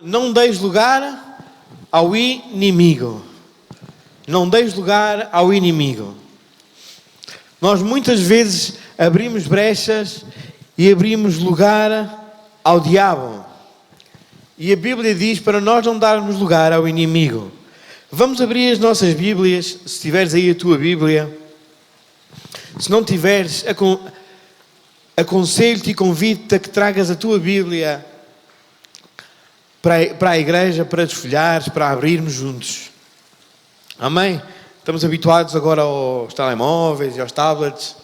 não deis lugar ao inimigo. Não deis lugar ao inimigo. Nós muitas vezes abrimos brechas e abrimos lugar ao diabo. E a Bíblia diz para nós não darmos lugar ao inimigo. Vamos abrir as nossas Bíblias, se tiveres aí a tua Bíblia. Se não tiveres, aconselho-te e convido-te a que tragas a tua Bíblia para a igreja, para desfolhares, para abrirmos juntos. Amém? Estamos habituados agora aos telemóveis e aos tablets,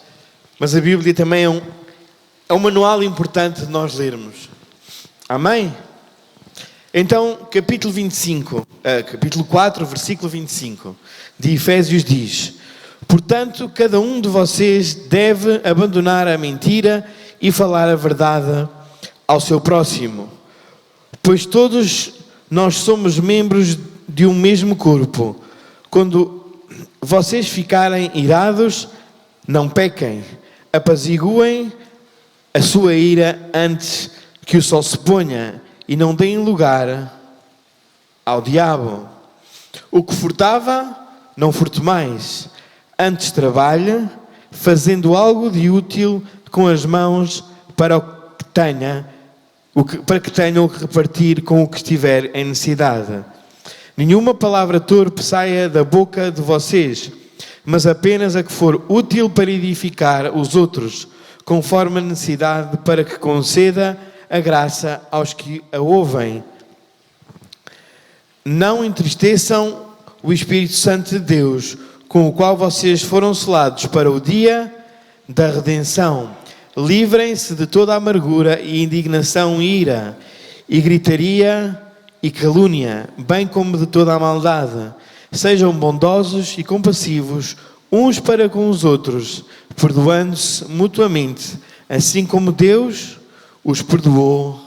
mas a Bíblia também é um manual importante de nós lermos. Amém? Então, capítulo 4, versículo 25 de Efésios diz: portanto, cada um de vocês deve abandonar a mentira e falar a verdade ao seu próximo, pois todos nós somos membros de um mesmo corpo. Quando vocês ficarem irados, não pequem, apaziguem a sua ira antes que o sol se ponha e não deem lugar ao diabo. O que furtava, não furte mais. Antes trabalhe, fazendo algo de útil com as mãos para que tenham o que repartir com o que estiver em necessidade. Nenhuma palavra torpe saia da boca de vocês, mas apenas a que for útil para edificar os outros, conforme a necessidade, para que conceda a graça aos que a ouvem. Não entristeçam o Espírito Santo de Deus, com o qual vocês foram selados para o dia da redenção. Livrem-se de toda a amargura e indignação e ira, e gritaria e calúnia, bem como de toda a maldade. Sejam bondosos e compassivos uns para com os outros, perdoando-se mutuamente, assim como Deus os perdoou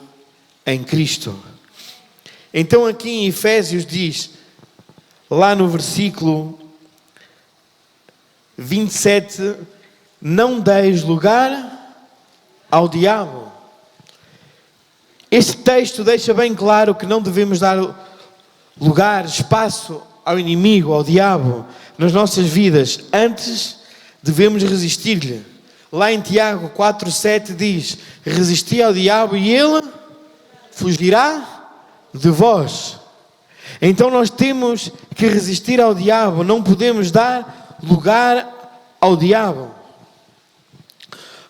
em Cristo. Então aqui em Efésios diz, lá no versículo 27, não deis lugar ao diabo. Este texto deixa bem claro que não devemos dar lugar, espaço ao inimigo, ao diabo, nas nossas vidas. Antes, devemos resistir-lhe. Lá em Tiago 4,7 diz: resisti ao diabo e ele fugirá de vós. Então nós temos que resistir ao diabo, não podemos dar lugar ao diabo.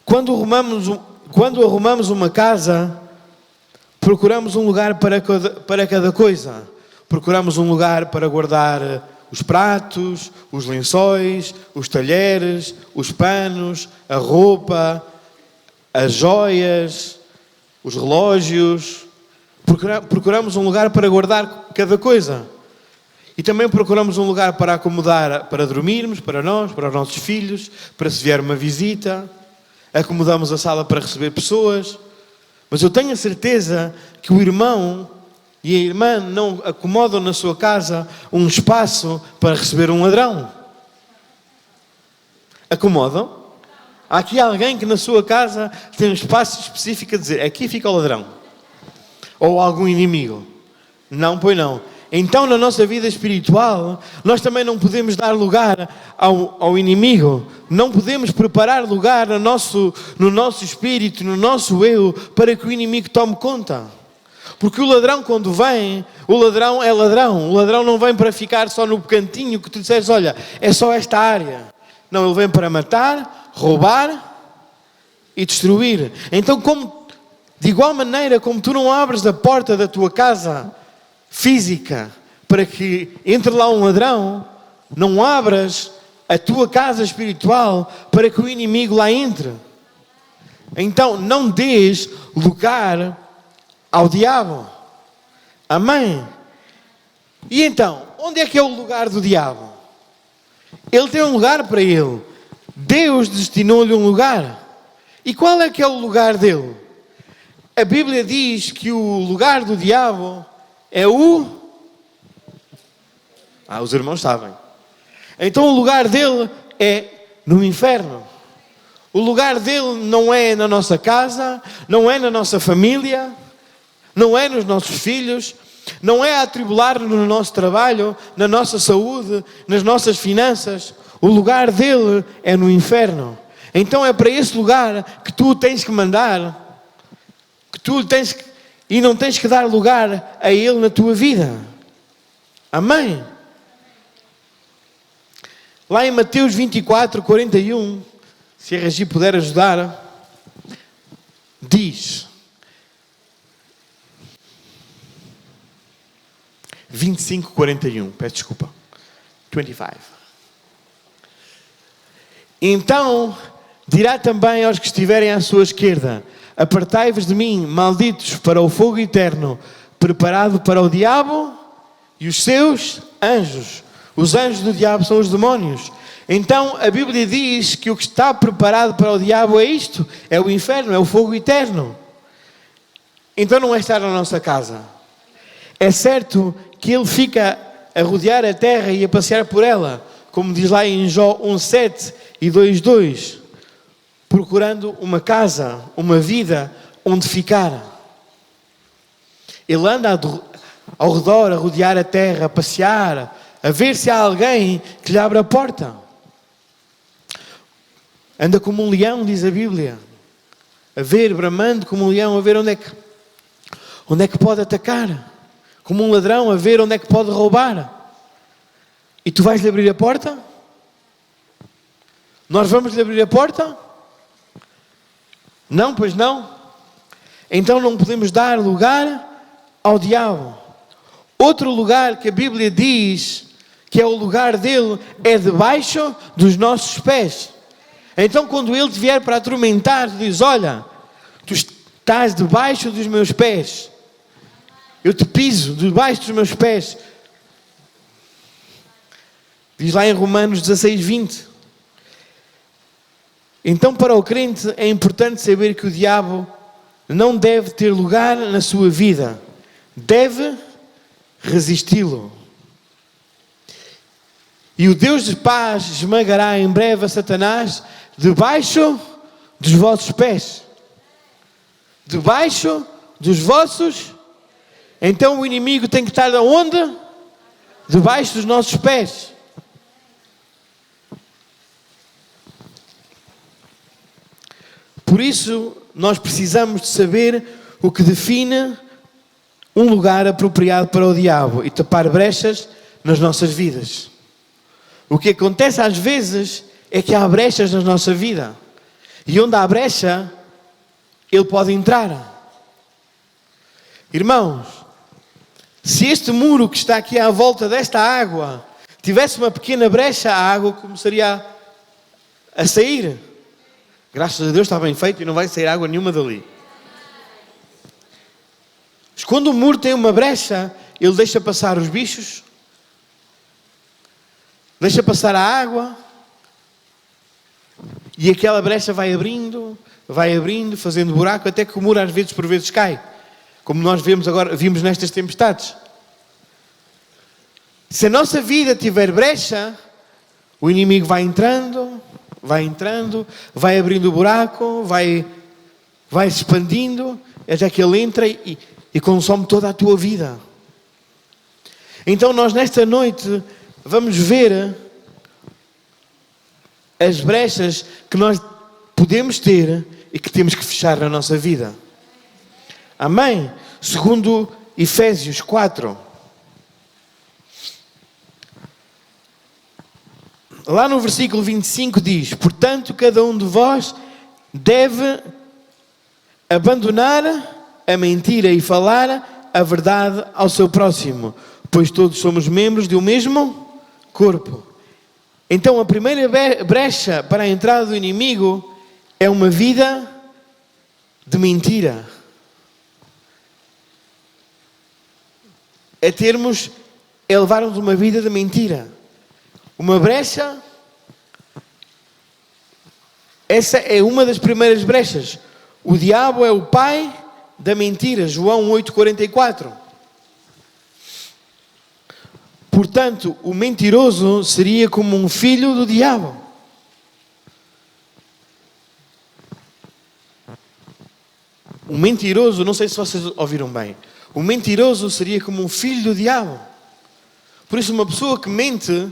Quando arrumamos uma casa, procuramos um lugar para cada coisa. Procuramos um lugar para guardar os pratos, os lençóis, os talheres, os panos, a roupa, as joias, os relógios. Procuramos um lugar para guardar cada coisa. E também procuramos um lugar para acomodar, para dormirmos, para nós, para os nossos filhos, para se vier uma visita. Acomodamos a sala para receber pessoas. Mas eu tenho a certeza que o irmão e a irmã não acomodam na sua casa um espaço para receber um ladrão. Acomodam? Há aqui alguém que na sua casa tem um espaço específico a dizer: aqui fica o ladrão. Ou algum inimigo. Não, pois não. Então na nossa vida espiritual, nós também não podemos dar lugar ao inimigo. Não podemos preparar lugar no nosso espírito, no nosso eu, para que o inimigo tome conta. Porque o ladrão, quando vem, o ladrão é ladrão. O ladrão não vem para ficar só no cantinho que tu disseres: olha, é só esta área. Não, ele vem para matar, roubar e destruir. Então, de igual maneira como tu não abres a porta da tua casa física para que entre lá um ladrão, não abras a tua casa espiritual para que o inimigo lá entre. Então, não dês lugar ao diabo. Amém? E então, onde é que é o lugar do diabo? Ele tem um lugar para ele. Deus destinou-lhe um lugar. E qual é que é o lugar dele? A Bíblia diz que o lugar do diabo é o... os irmãos sabem. Então o lugar dele é no inferno. O lugar dele não é na nossa casa, não é na nossa família, não é nos nossos filhos. Não é atribular-nos no nosso trabalho, na nossa saúde, nas nossas finanças. O lugar dele é no inferno. Então é para esse lugar que tu tens que mandar, e não tens que dar lugar a ele na tua vida. Amém? Lá em Mateus 24, 41, se a Regi puder ajudar, diz... 25, 41, peço desculpa. 25. Então dirá também aos que estiverem à sua esquerda: apartai-vos de mim, malditos, para o fogo eterno, preparado para o diabo e os seus anjos. Os anjos do diabo são os demónios. Então a Bíblia diz que o que está preparado para o diabo é isto: é o inferno, é o fogo eterno. Então não é estar na nossa casa. É certo que ele fica a rodear a terra e a passear por ela, como diz lá em Jó 1:7 e 2:2, procurando uma casa, uma vida onde ficar. Ele anda ao redor, a rodear a terra, a passear, a ver se há alguém que lhe abra a porta. Anda como um leão, diz a Bíblia, a ver, bramando como um leão, a ver onde é que pode atacar. Como um ladrão, a ver onde é que pode roubar. E tu vais-lhe abrir a porta? Nós vamos-lhe abrir a porta? Não, pois não. Então não podemos dar lugar ao diabo. Outro lugar que a Bíblia diz que é o lugar dele é debaixo dos nossos pés. Então quando ele te vier para atormentar, tu dizes: olha, tu estás debaixo dos meus pés. Eu te piso debaixo dos meus pés. Diz lá em Romanos 16:20. Então para o crente é importante saber que o diabo não deve ter lugar na sua vida. Deve resisti-lo. E o Deus de paz esmagará em breve a Satanás debaixo dos vossos pés. Debaixo dos vossos. Então o inimigo tem que estar onde? Debaixo dos nossos pés. Por isso, nós precisamos de saber o que define um lugar apropriado para o diabo e tapar brechas nas nossas vidas. O que acontece às vezes é que há brechas na nossa vida. E onde há brecha, ele pode entrar. Irmãos, se este muro que está aqui à volta desta água tivesse uma pequena brecha, a água começaria a sair. Graças a Deus está bem feito e não vai sair água nenhuma dali. Mas quando o muro tem uma brecha, ele deixa passar os bichos, deixa passar a água, e aquela brecha vai abrindo, fazendo buraco, até que o muro por vezes cai. Como nós vimos nestas tempestades. Se a nossa vida tiver brecha, o inimigo vai entrando, vai abrindo o buraco, vai se expandindo, até que ele entra e consome toda a tua vida. Então nós nesta noite vamos ver as brechas que nós podemos ter e que temos que fechar na nossa vida. Amém? Segundo Efésios 4. Lá no versículo 25 diz: portanto, cada um de vós deve abandonar a mentira e falar a verdade ao seu próximo, pois todos somos membros de um mesmo corpo. Então a primeira brecha para a entrada do inimigo é uma vida de mentira. É levarmos uma vida de mentira. Uma brecha, essa é uma das primeiras brechas. O diabo é o pai da mentira, João 8,44. Portanto, o mentiroso seria como um filho do diabo. O mentiroso, não sei se vocês ouviram bem, O mentiroso seria como um filho do diabo. Por isso, uma pessoa que mente,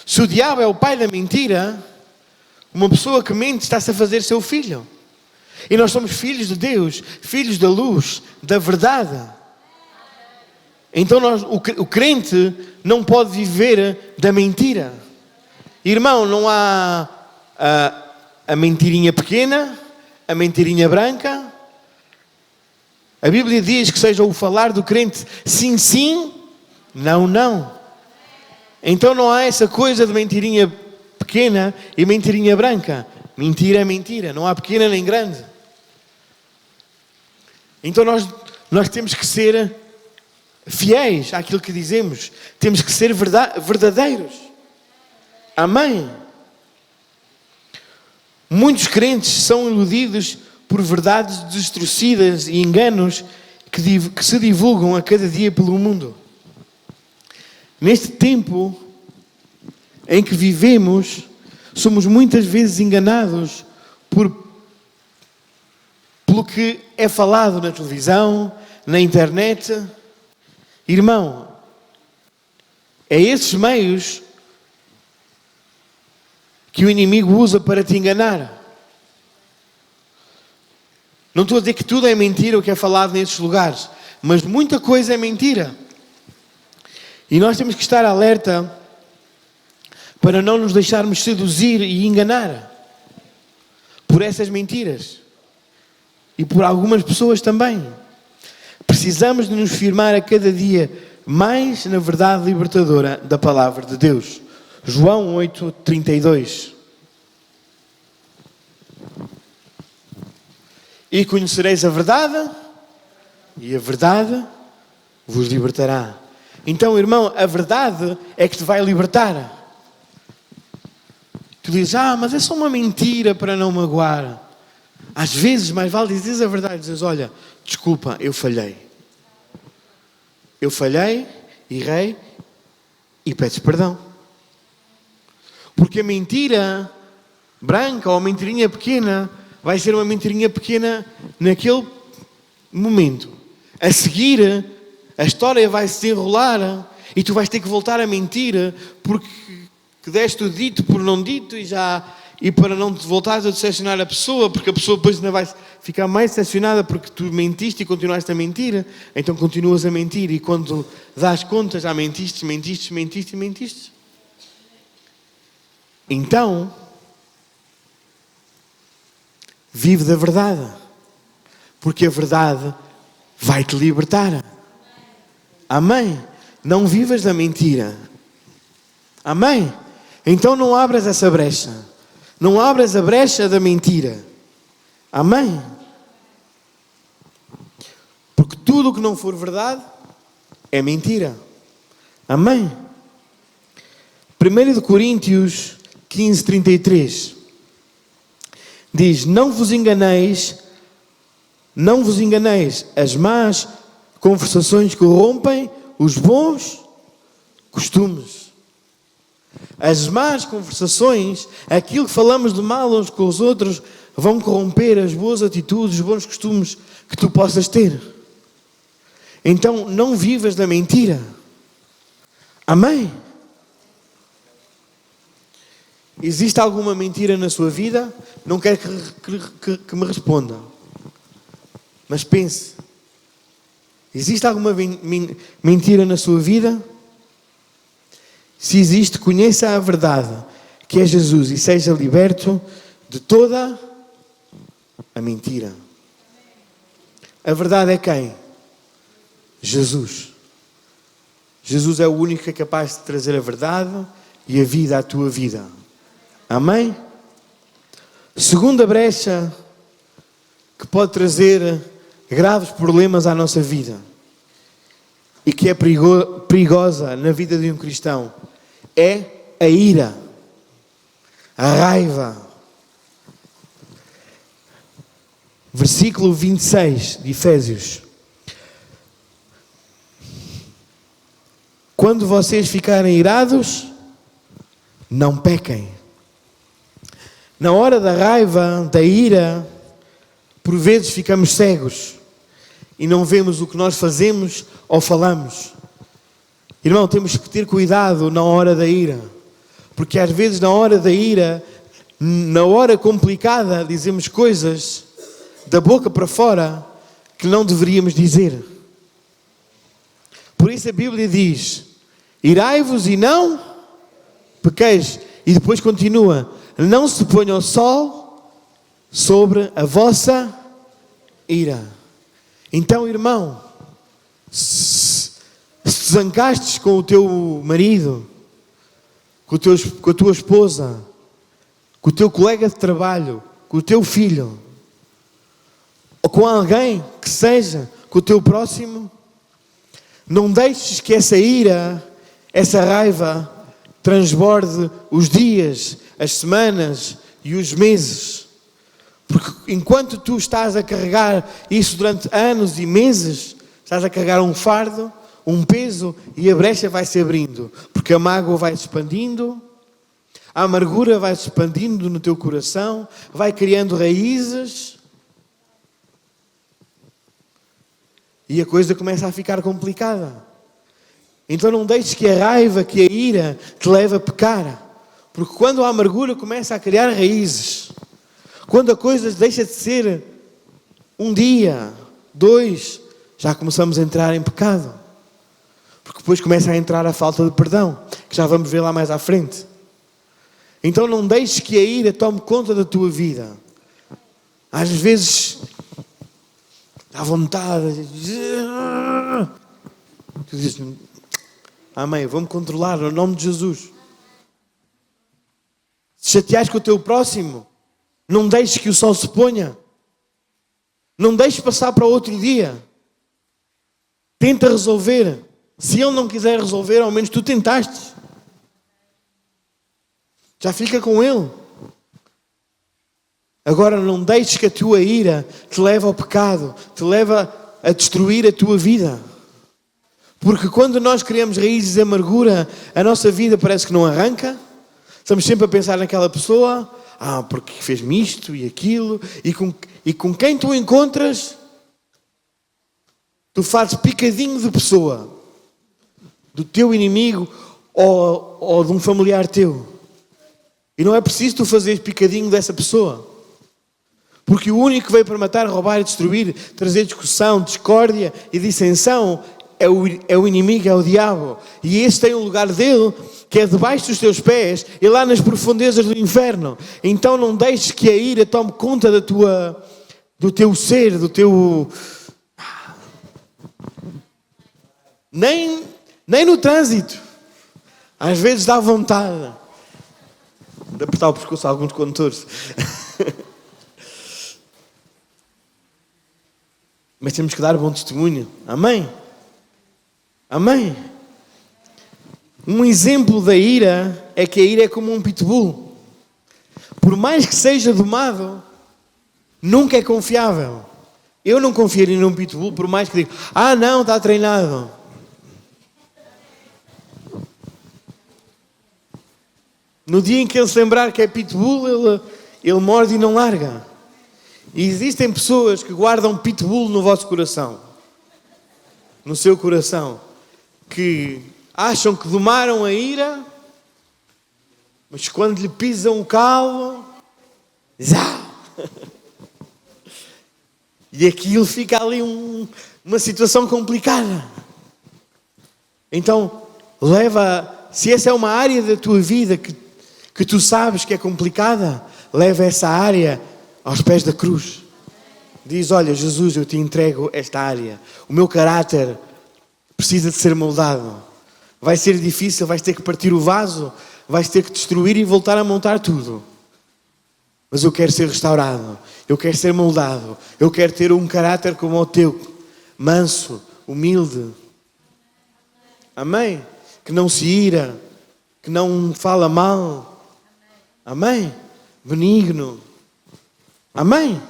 se o diabo é o pai da mentira, uma pessoa que mente está-se a fazer seu filho. E nós somos filhos de Deus, filhos da luz, da verdade. Então o crente não pode viver da mentira. Irmão, não há a mentirinha pequena, a mentirinha branca. A Bíblia diz que seja o falar do crente sim, sim, não, não. Então não há essa coisa de mentirinha pequena e mentirinha branca. Mentira é mentira, não há pequena nem grande. Então nós temos que ser fiéis àquilo que dizemos. Temos que ser verdadeiros. Amém? Muitos crentes são iludidos por verdades distorcidas e enganos que se divulgam a cada dia pelo mundo. Neste tempo em que vivemos, somos muitas vezes enganados pelo que é falado na televisão, na internet. Irmão, é esses meios que o inimigo usa para te enganar. Não estou a dizer que tudo é mentira o que é falado nesses lugares, mas muita coisa é mentira. E nós temos que estar alerta para não nos deixarmos seduzir e enganar por essas mentiras. E por algumas pessoas também. Precisamos de nos firmar a cada dia mais na verdade libertadora da palavra de Deus. João 8:32. E conhecereis a verdade, e a verdade vos libertará. Então, irmão, a verdade é que te vai libertar. Tu dizes, mas é só uma mentira para não magoar. Às vezes, mais vale dizeres a verdade. Dizes, olha, desculpa, eu falhei. Eu falhei, errei e peço perdão. Porque a mentira branca ou a mentirinha pequena vai ser uma mentirinha pequena naquele momento. A seguir, a história vai se enrolar e tu vais ter que voltar a mentir porque deste o dito por não dito e para não te voltares a decepcionar a pessoa, porque a pessoa depois ainda vai ficar mais decepcionada porque tu mentiste e continuaste a mentir, então continuas a mentir e quando dás contas, mentiste. Então, vive da verdade, porque a verdade vai te libertar. Amém? Não vivas da mentira. Amém? Então não abras essa brecha. Não abras a brecha da mentira. Amém? Porque tudo o que não for verdade é mentira. Amém? 1 Coríntios 15:33 diz, não vos enganeis, as más conversações corrompem os bons costumes. As más conversações, aquilo que falamos de mal uns com os outros, vão corromper as boas atitudes, os bons costumes que tu possas ter. Então, não vivas da mentira. Amém? Existe alguma mentira na sua vida? Não quero que me responda. Mas pense. Existe alguma mentira na sua vida? Se existe, conheça a verdade, que é Jesus, e seja liberto de toda a mentira. A verdade é quem? Jesus. Jesus é o único que é capaz de trazer a verdade e a vida à tua vida. Amém? Segunda brecha que pode trazer graves problemas à nossa vida e que é perigosa na vida de um cristão é a ira, a raiva. Versículo 26 de Efésios. Quando vocês ficarem irados, não pequem. Na hora da raiva, da ira, por vezes ficamos cegos e não vemos o que nós fazemos ou falamos. Irmão, temos que ter cuidado na hora da ira. Porque às vezes na hora da ira, na hora complicada, dizemos coisas da boca para fora que não deveríamos dizer. Por isso a Bíblia diz: irai-vos e não pequeis. E depois continua: não se ponha o sol sobre a vossa ira. Então, irmão, se te zangastes com o teu marido, com a tua esposa, com o teu colega de trabalho, com o teu filho, ou com alguém que seja, com o teu próximo, não deixes que essa ira, essa raiva, transborde os dias, as semanas e os meses. Porque enquanto tu estás a carregar isso durante anos e meses, estás a carregar um fardo, um peso, e a brecha vai se abrindo. Porque a mágoa vai se expandindo, a amargura vai se expandindo no teu coração, vai criando raízes, e a coisa começa a ficar complicada. Então não deixes que a raiva, que a ira te leve a pecar. Porque quando a amargura começa a criar raízes, quando a coisa deixa de ser um dia, 2, já começamos a entrar em pecado. Porque depois começa a entrar a falta de perdão, que já vamos ver lá mais à frente. Então não deixes que a ira tome conta da tua vida. Às vezes, dá vontade. Tu dizes: amém, vou-me controlar no nome de Jesus. Se chateares com o teu próximo, não deixes que o sol se ponha. Não deixes passar para outro dia. Tenta resolver. Se ele não quiser resolver, ao menos tu tentaste. Já fica com ele. Agora não deixes que a tua ira te leve ao pecado, te leve a destruir a tua vida. Porque quando nós criamos raízes de amargura, a nossa vida parece que não arranca. Estamos sempre a pensar naquela pessoa, porque fez-me isto e aquilo, e com quem tu encontras, tu fazes picadinho de pessoa, do teu inimigo ou de um familiar teu. E não é preciso tu fazeres picadinho dessa pessoa. Porque o único que veio para matar, roubar e destruir, trazer discussão, discórdia e dissensão, é o inimigo, é o diabo. E esse tem um lugar dele, que é debaixo dos teus pés, e lá nas profundezas do inferno. Então não deixes que a ira tome conta do teu ser, do teu... Nem no trânsito. Às vezes dá vontade de apertar o pescoço a alguns condutores. Mas temos que dar bom testemunho. Amém? Amém? Um exemplo da ira é que a ira é como um pitbull. Por mais que seja domado, nunca é confiável. Eu não confiaria num pitbull, por mais que diga: não, está treinado. No dia em que ele se lembrar que é pitbull, ele morde e não larga. E existem pessoas que guardam pitbull no vosso coração. No seu coração. Que acham que domaram a ira, mas quando lhe pisam o calo, e aquilo fica ali uma situação complicada. Então, se essa é uma área da tua vida que tu sabes que é complicada, leva essa área aos pés da cruz. Diz: olha, Jesus, eu te entrego esta área. O meu caráter precisa de ser moldado. Vai ser difícil, vais ter que partir o vaso, vais ter que destruir e voltar a montar tudo. Mas eu quero ser restaurado, eu quero ser moldado, eu quero ter um caráter como o teu, manso, humilde. Amém? Que não se ira, que não fala mal. Amém? Benigno. Amém?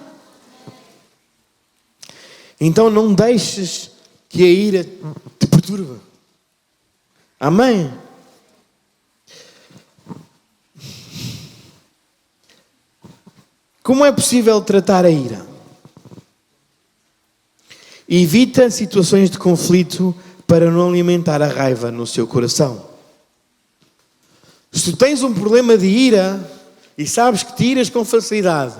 Então não deixes que a ira te perturbe. Amém? Como é possível tratar a ira? Evita situações de conflito para não alimentar a raiva no seu coração. Se tu tens um problema de ira e sabes que te iras com facilidade,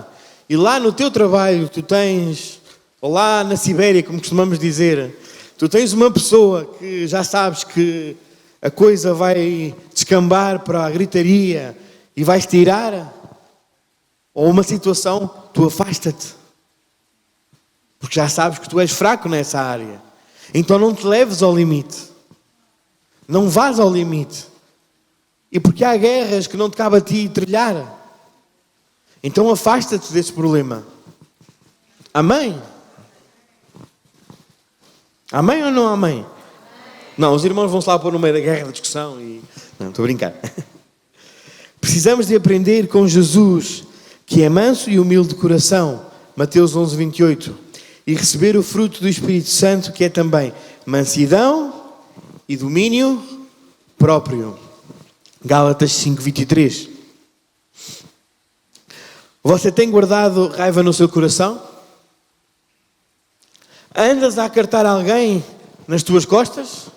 e lá no teu trabalho tu tens, ou lá na Sibéria, como costumamos dizer, tu tens uma pessoa que já sabes que a coisa vai descambar para a gritaria e vais-te irar, ou uma situação, tu afasta-te. Porque já sabes que tu és fraco nessa área. Então não te leves ao limite. Não vás ao limite. E porque há guerras que não te cabe a ti trilhar. Então afasta-te desse problema. Amém? Amém ou não amém? Não, os irmãos vão-se lá pôr no meio da guerra, da discussão e... Não, estou a brincar. Precisamos de aprender com Jesus, que é manso e humilde de coração. Mateus 11, 28. E receber o fruto do Espírito Santo, que é também mansidão e domínio próprio. Gálatas 5, 23. Você tem guardado raiva no seu coração? Andas a acartar alguém nas tuas costas?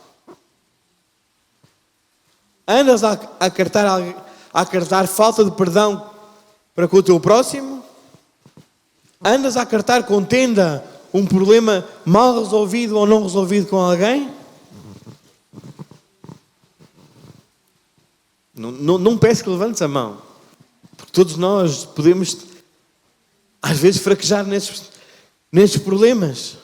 Andas a acartar falta de perdão para com o teu próximo? Andas a acartar contenda um problema mal resolvido ou não resolvido com alguém? Não peço que levantes a mão. Porque todos nós podemos, às vezes, fraquejar nesses problemas.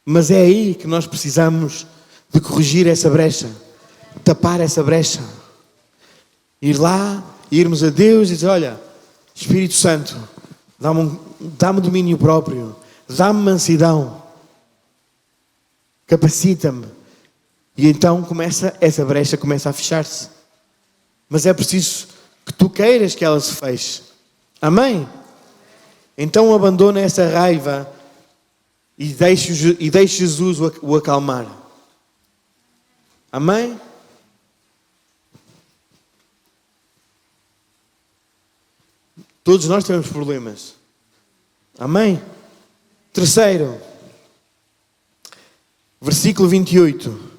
Mas é aí que nós precisamos de corrigir essa brecha. Tapar essa brecha. Ir lá, irmos a Deus e dizer, olha, Espírito Santo, dá-me domínio próprio. Dá-me mansidão. Capacita-me. E então essa brecha começa a fechar-se. Mas é preciso que tu queiras que ela se feche. Amém? Então abandona essa raiva e deixe Jesus o acalmar. Amém? Todos nós temos problemas. Amém? Terceiro, versículo 28.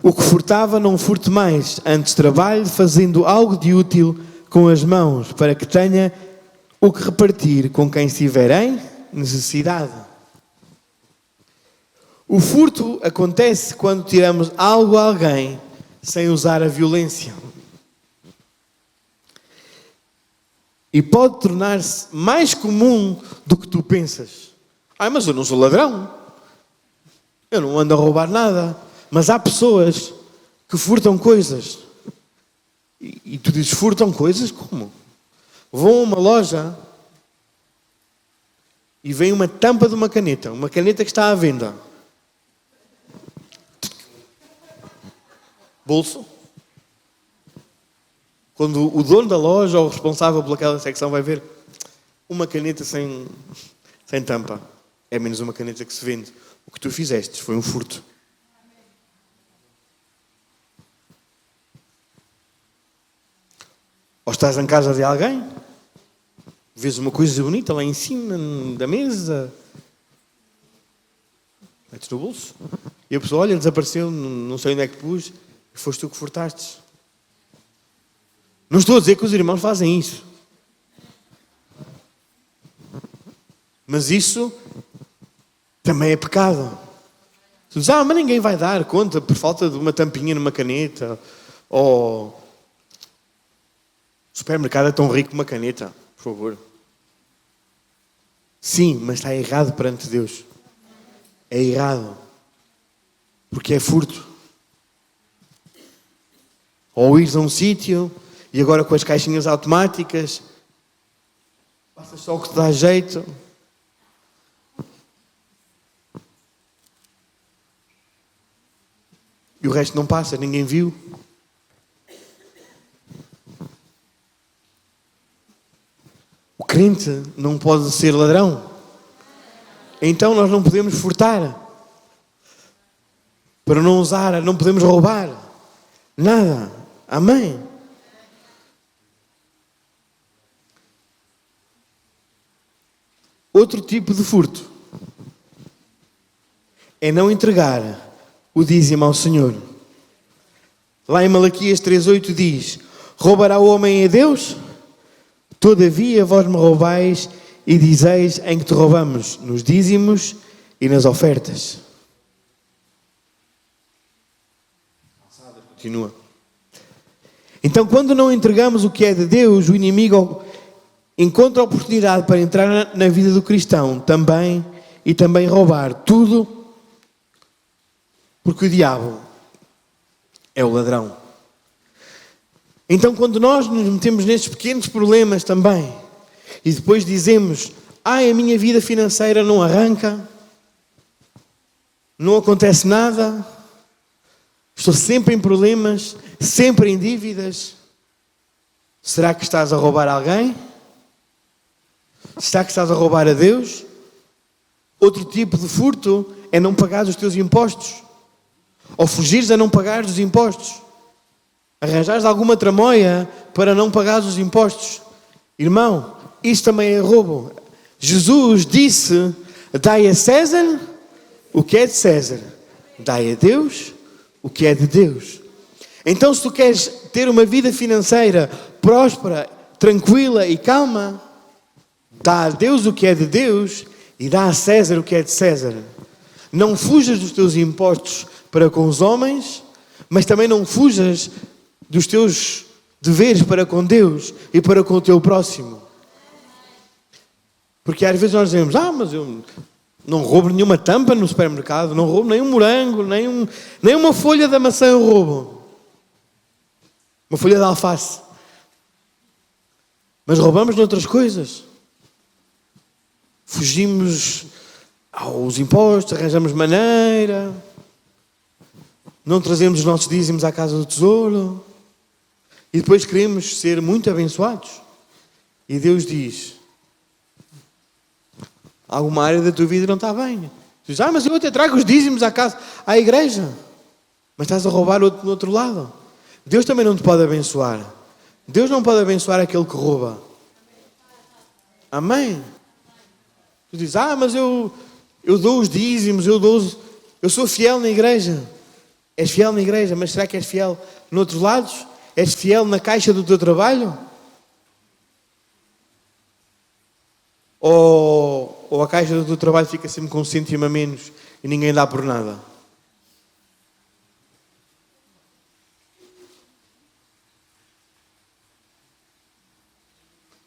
O que furtava não furte mais, antes trabalhe fazendo algo de útil com as mãos, para que tenha o que repartir com quem estiver em necessidade. O furto acontece quando tiramos algo a alguém sem usar a violência. E pode tornar-se mais comum do que tu pensas. Mas eu não sou ladrão. Eu não ando a roubar nada. Mas há pessoas que furtam coisas. E tu dizes, furtam coisas? Como? Vão a uma loja e vem uma tampa de uma caneta que está à venda. Bolso. Quando o dono da loja ou o responsável pelaquela secção vai ver uma caneta sem tampa, é menos uma caneta que se vende. O que tu fizeste foi um furto. Ou estás em casa de alguém, vês uma coisa bonita lá em cima da mesa, metes no bolso, e a pessoa, olha, desapareceu, não sei onde é que pus, e foste tu que furtaste. Não estou a dizer que os irmãos fazem isso. Mas isso também é pecado. Tu dizes, mas ninguém vai dar conta por falta de uma tampinha numa caneta, ou... O supermercado é tão rico como uma caneta, por favor. Sim, mas está errado perante Deus. É errado. Porque é furto. Ou ires a um sítio e agora com as caixinhas automáticas passas só o que te dá jeito. E o resto não passa, ninguém viu. O crente não pode ser ladrão. Então nós não podemos furtar. Para não usar, não podemos roubar. Nada. Amém? Outro tipo de furto. é não entregar o dízimo ao Senhor. Lá em Malaquias 3,8 diz: roubará o homem a Deus? Todavia vós me roubais e dizeis: em que te roubamos? Nos dízimos e nas ofertas. Continua. Então, quando não entregamos o que é de Deus, o inimigo encontra a oportunidade para entrar na vida do cristão e também roubar tudo, porque o diabo é o ladrão. Então, quando nós nos metemos nestes pequenos problemas também, e depois dizemos: a minha vida financeira não arranca, não acontece nada, estou sempre em problemas, sempre em dívidas. Será que estás a roubar alguém? Será que estás a roubar a Deus? Outro tipo de furto é não pagar os teus impostos, ou fugires a não pagar os impostos, arranjares alguma tramóia para não pagar os impostos. Irmão, isso também é roubo. Jesus disse: dai a César o que é de César, dai a Deus o que é de Deus. Então, se tu queres ter uma vida financeira próspera, tranquila e calma, dá a Deus o que é de Deus e dá a César o que é de César. Não fujas dos teus impostos para com os homens, mas também não fujas dos teus deveres para com Deus e para com o teu próximo. Porque às vezes nós dizemos: mas eu não roubo nenhuma tampa no supermercado, não roubo nem um morango, nem uma folha da maçã eu roubo. Uma folha de alface. Mas roubamos noutras coisas. Fugimos aos impostos, arranjamos maneira, não trazemos os nossos dízimos à casa do tesouro e depois queremos ser muito abençoados. E Deus diz: alguma área da tua vida não está bem. Tu dizes: mas eu até trago os dízimos à casa, à igreja. Mas estás a roubar no outro lado. Deus também não te pode abençoar. Deus não pode abençoar aquele que rouba. Amém? Tu dizes: mas eu dou os dízimos, eu sou fiel na igreja. És fiel na igreja, mas será que és fiel noutros lados? És fiel na caixa do teu trabalho? Ou a caixa do teu trabalho fica sempre com um cêntimo a menos e ninguém dá por nada?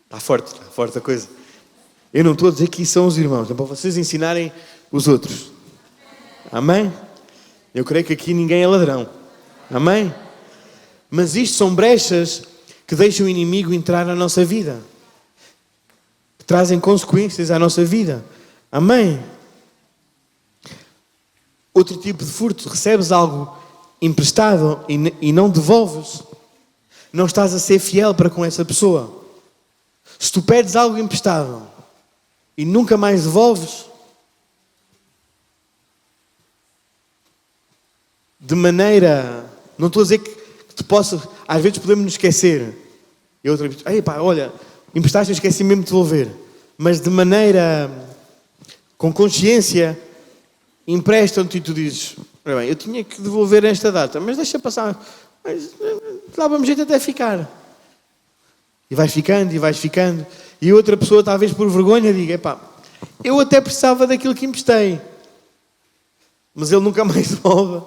Está forte a coisa. Eu não estou a dizer que isso são os irmãos, é para vocês ensinarem os outros. Amém? Eu creio que aqui ninguém é ladrão. Amém? Mas isto são brechas que deixam o inimigo entrar na nossa vida, que trazem consequências à nossa vida. Amém? Outro tipo de furto: recebes algo emprestado e não devolves. Não estás a ser fiel para com essa pessoa. Se tu pedes algo emprestado e nunca mais devolves, de maneira... Não estou a dizer que te possa... Às vezes podemos nos esquecer. E outra vez: olha, emprestaste, eu esqueci mesmo de devolver. Mas de maneira... com consciência, emprestam-te e tu dizes: olha bem, eu tinha que devolver esta data, mas deixa passar. Mas dava-me jeito até ficar. E vais ficando. E outra pessoa, talvez por vergonha, diga: eu até precisava daquilo que emprestei. Mas ele nunca mais devolve.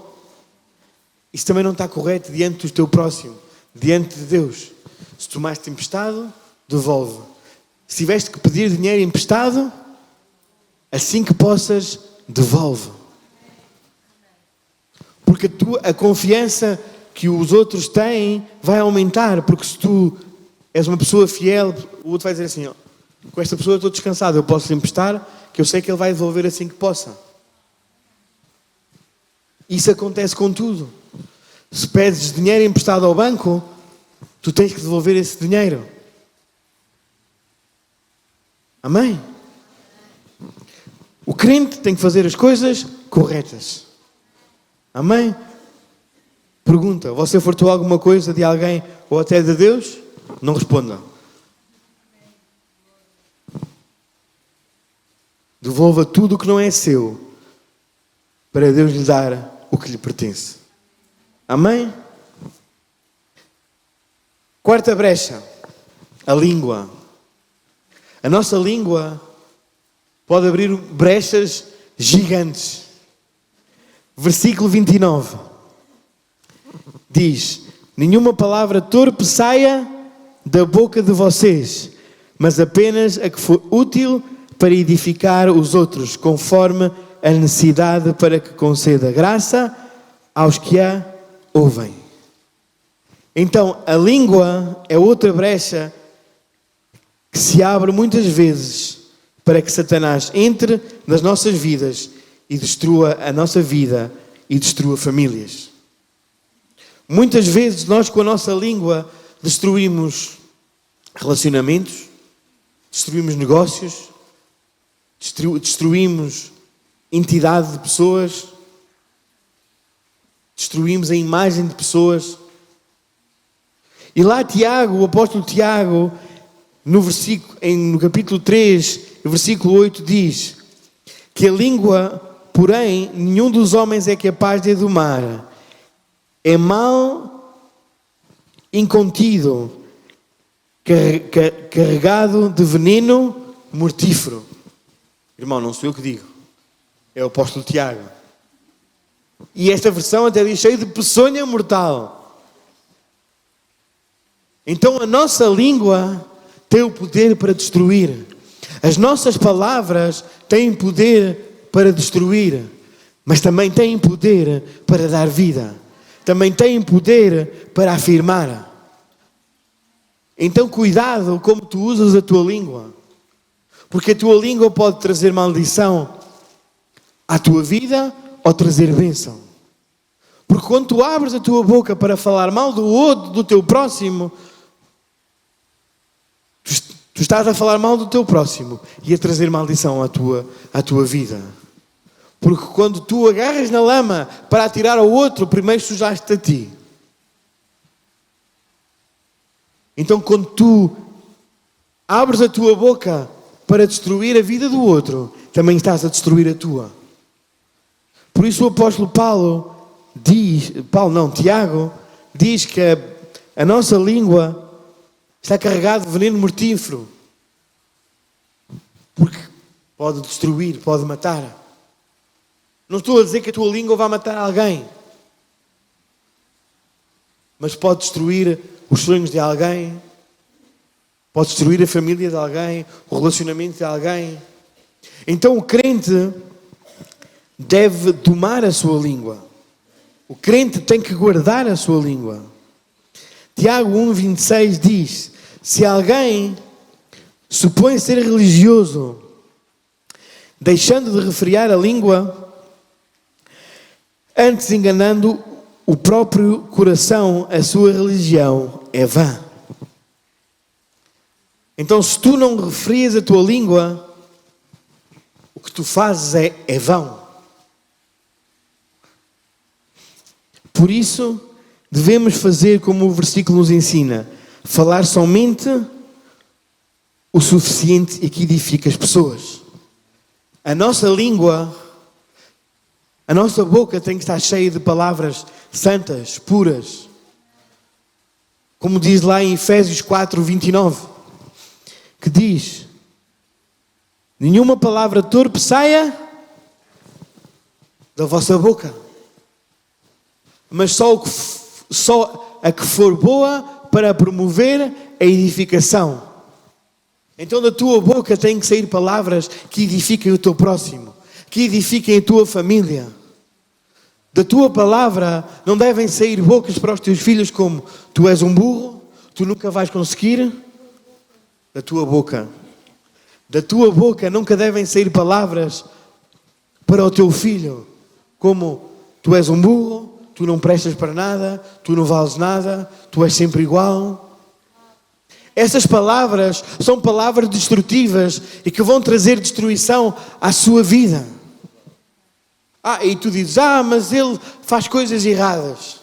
Isso também não está correto diante do teu próximo, diante de Deus. Se tomaste emprestado, devolve. Se tiveste que pedir dinheiro emprestado, assim que possas, devolve. Porque a confiança que os outros têm vai aumentar. Porque se tu és uma pessoa fiel, o outro vai dizer assim: com esta pessoa eu estou descansado, eu posso lhe emprestar, que eu sei que ele vai devolver assim que possa. Isso acontece com tudo. Se pedes dinheiro emprestado ao banco, tu tens que devolver esse dinheiro. Amém? O crente tem que fazer as coisas corretas. Amém? Pergunta: você furtou alguma coisa de alguém ou até de Deus? Não responda. Devolva tudo o que não é seu. para Deus lhe dar o que lhe pertence. Amém? Quarta brecha, a língua. A nossa língua pode abrir brechas gigantes. Versículo 29 diz: nenhuma palavra torpe saia da boca de vocês, mas apenas a que for útil para edificar os outros, conforme a necessidade, para que conceda graça aos que a ouvem. Então, a língua é outra brecha que se abre muitas vezes para que Satanás entre nas nossas vidas e destrua a nossa vida e destrua famílias. Muitas vezes nós com a nossa língua destruímos relacionamentos, destruímos negócios, destruímos entidade de pessoas, destruímos a imagem de pessoas. E lá Tiago, o apóstolo Tiago, no capítulo 3, versículo 8, diz que a língua, porém, nenhum dos homens é capaz de domar. É mal incontido, carregado de veneno mortífero. Irmão, não sou eu que digo, é o apóstolo Tiago. E esta versão até diz cheio de peçonha mortal. Então a nossa língua tem o poder para destruir. As nossas palavras têm poder para destruir, mas também têm poder para dar vida. Também têm poder para afirmar. Então cuidado como tu usas a tua língua, porque a tua língua pode trazer maldição à tua vida ou trazer bênção. Porque quando tu abres a tua boca para falar mal do outro, do teu próximo, tu estás a falar mal do teu próximo e a trazer maldição à tua vida. Porque quando tu agarras na lama para atirar ao outro, primeiro sujaste a ti. Então quando tu abres a tua boca para destruir a vida do outro, também estás a destruir a tua. Por isso o apóstolo Tiago diz que a nossa língua está carregada de veneno mortífero. Porque pode destruir, pode matar. Não estou a dizer que a tua língua vai matar alguém, mas pode destruir os sonhos de alguém, pode destruir a família de alguém, o relacionamento de alguém. Então o crente deve domar a sua língua. O crente tem que guardar a sua língua. Tiago 1,26 diz: se alguém supõe ser religioso, deixando de refrear a língua, antes enganando o próprio coração, a sua religião é vã. Então, se tu não refrias a tua língua, o que tu fazes é vão. Por isso, devemos fazer como o versículo nos ensina: falar somente o suficiente e que edifica as pessoas. A nossa língua, a nossa boca tem que estar cheia de palavras santas, puras. Como diz lá em Efésios 4:29, que diz: nenhuma palavra torpe saia da vossa boca, mas só a que for boa para promover a edificação. Então da tua boca tem que sair palavras que edifiquem o teu próximo, que edifiquem a tua família. Da tua palavra não devem sair bocas para os teus filhos como: tu és um burro, tu nunca vais conseguir. Da tua boca nunca devem sair palavras para o teu filho como: tu és um burro, tu não prestas para nada, tu não vales nada, tu és sempre igual. Essas palavras são palavras destrutivas e que vão trazer destruição à sua vida. E tu dizes: mas ele faz coisas erradas.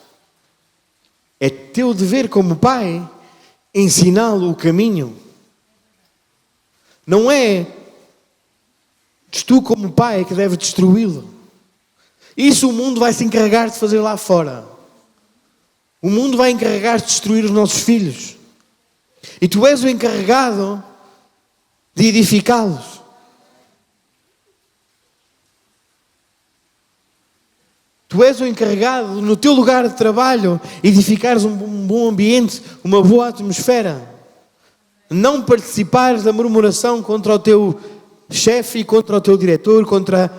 É teu dever como pai ensiná-lo o caminho. Não é tu como pai que deve destruí-lo. Isso o mundo vai se encarregar de fazer lá fora. O mundo vai encarregar de destruir os nossos filhos. E tu és o encarregado de edificá-los. Tu és o encarregado, no teu lugar de trabalho, edificares um bom ambiente, uma boa atmosfera. Não participares da murmuração contra o teu chefe e contra o teu diretor, contra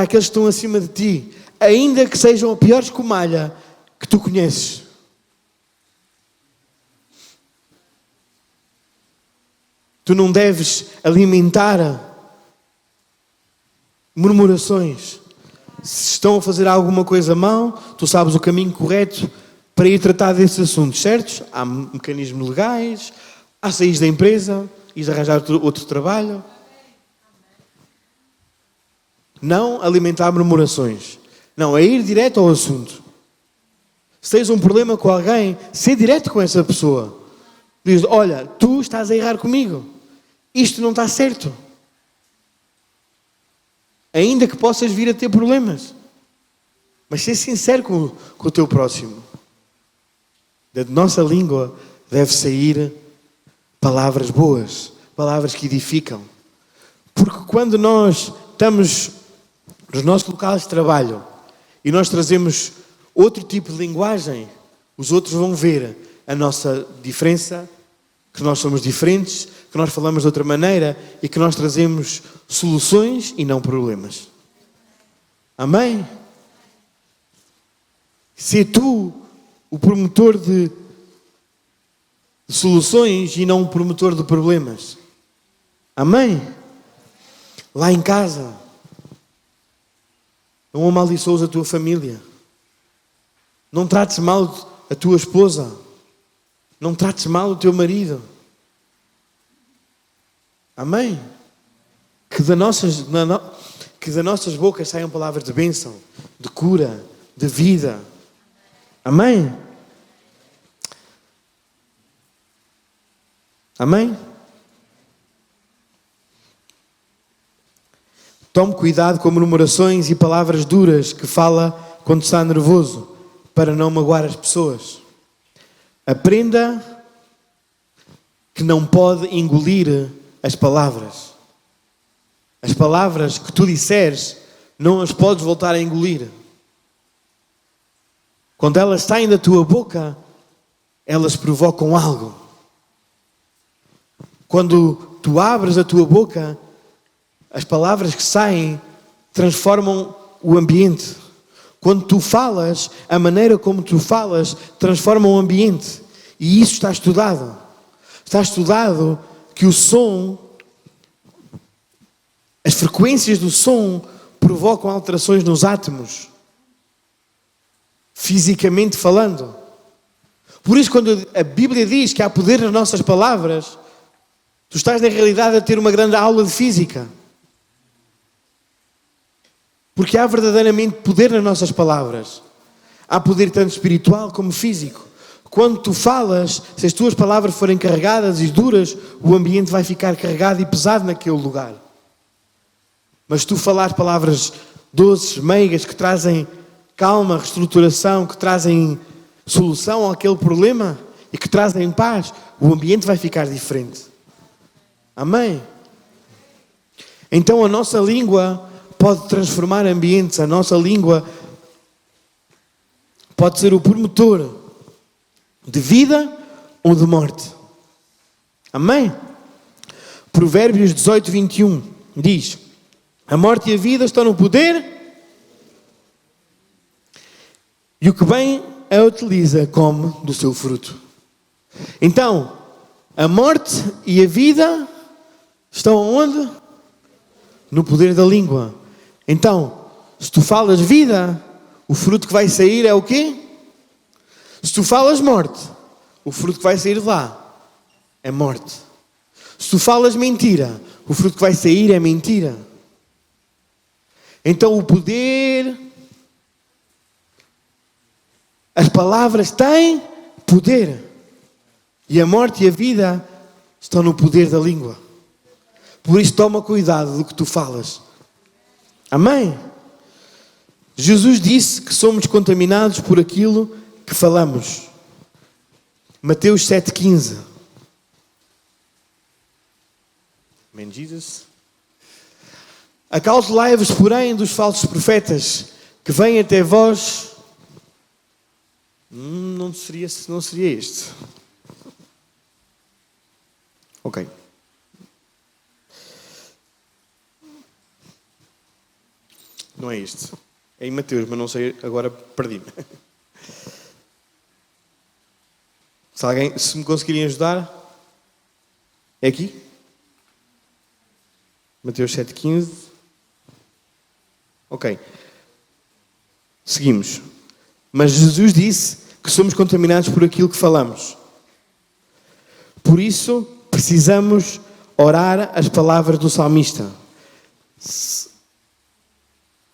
aqueles que estão acima de ti. Ainda que sejam a pior escumalha que tu conheces. Tu não deves alimentar murmurações. Se estão a fazer alguma coisa mal, tu sabes o caminho correto para ir tratar desses assuntos, certos? Há mecanismos legais, há saís da empresa, ires arranjar outro trabalho. Não alimentar murmurações. Não, é ir direto ao assunto. Se tens um problema com alguém, ser direto com essa pessoa. Diz, olha, tu estás a errar comigo. Isto não está certo. Ainda que possas vir a ter problemas. Mas ser sincero com o teu próximo. Da nossa língua deve sair palavras boas. Palavras que edificam. Porque quando nós estamos nos nossos locais de trabalho e nós trazemos outro tipo de linguagem, os outros vão ver a nossa diferença, que nós somos diferentes, que nós falamos de outra maneira e que nós trazemos soluções e não problemas. Amém? Se tu o promotor de soluções e não o promotor de problemas. Amém? Lá em casa, não amaldiçoes a tua família. Não trates mal a tua esposa. Não trates mal o teu marido. Amém? Que das nossas bocas saiam palavras de bênção, de cura, de vida. Amém? Amém? Tome cuidado com murmurações e palavras duras que fala quando está nervoso, para não magoar as pessoas. Aprenda que não pode engolir as palavras. As palavras que tu disseres, não as podes voltar a engolir. Quando elas saem da tua boca, elas provocam algo. Quando tu abres a tua boca, as palavras que saem transformam o ambiente. Quando tu falas, a maneira como tu falas transforma o ambiente. E isso está estudado. Está estudado que o som, as frequências do som provocam alterações nos átomos. Fisicamente falando. Por isso, quando a Bíblia diz que há poder nas nossas palavras, tu estás na realidade a ter uma grande aula de física. Porque há verdadeiramente poder nas nossas palavras. Há poder tanto espiritual como físico. Quando tu falas, se as tuas palavras forem carregadas e duras, o ambiente vai ficar carregado e pesado naquele lugar. Mas se tu falares palavras doces, meigas, que trazem calma, reestruturação, que trazem solução àquele problema e que trazem paz, o ambiente vai ficar diferente. Amém? Então a nossa língua pode transformar ambientes, a nossa língua pode ser o promotor de vida ou de morte. Amém? Provérbios 18, 21 diz: a morte e a vida estão no poder, e o que bem a utiliza come do seu fruto. Então, a morte e a vida estão onde? No poder da língua. Então, se tu falas vida, o fruto que vai sair é o quê? Se tu falas morte, o fruto que vai sair de lá é morte. Se tu falas mentira, o fruto que vai sair é mentira. Então o poder, as palavras têm poder. E a morte e a vida estão no poder da língua. Por isso toma cuidado do que tu falas. Amém? Jesus disse que somos contaminados por aquilo que falamos. Mateus 7,15. Amém, Jesus. Acautelai-vos, porém, dos falsos profetas que vêm até vós. Não seria este. Ok. Não é este. É em Mateus, mas não sei, agora perdi-me. Se me conseguirem ajudar, é aqui? Mateus 7,15. Ok. Seguimos. Mas Jesus disse que somos contaminados por aquilo que falamos. Por isso, precisamos orar as palavras do salmista.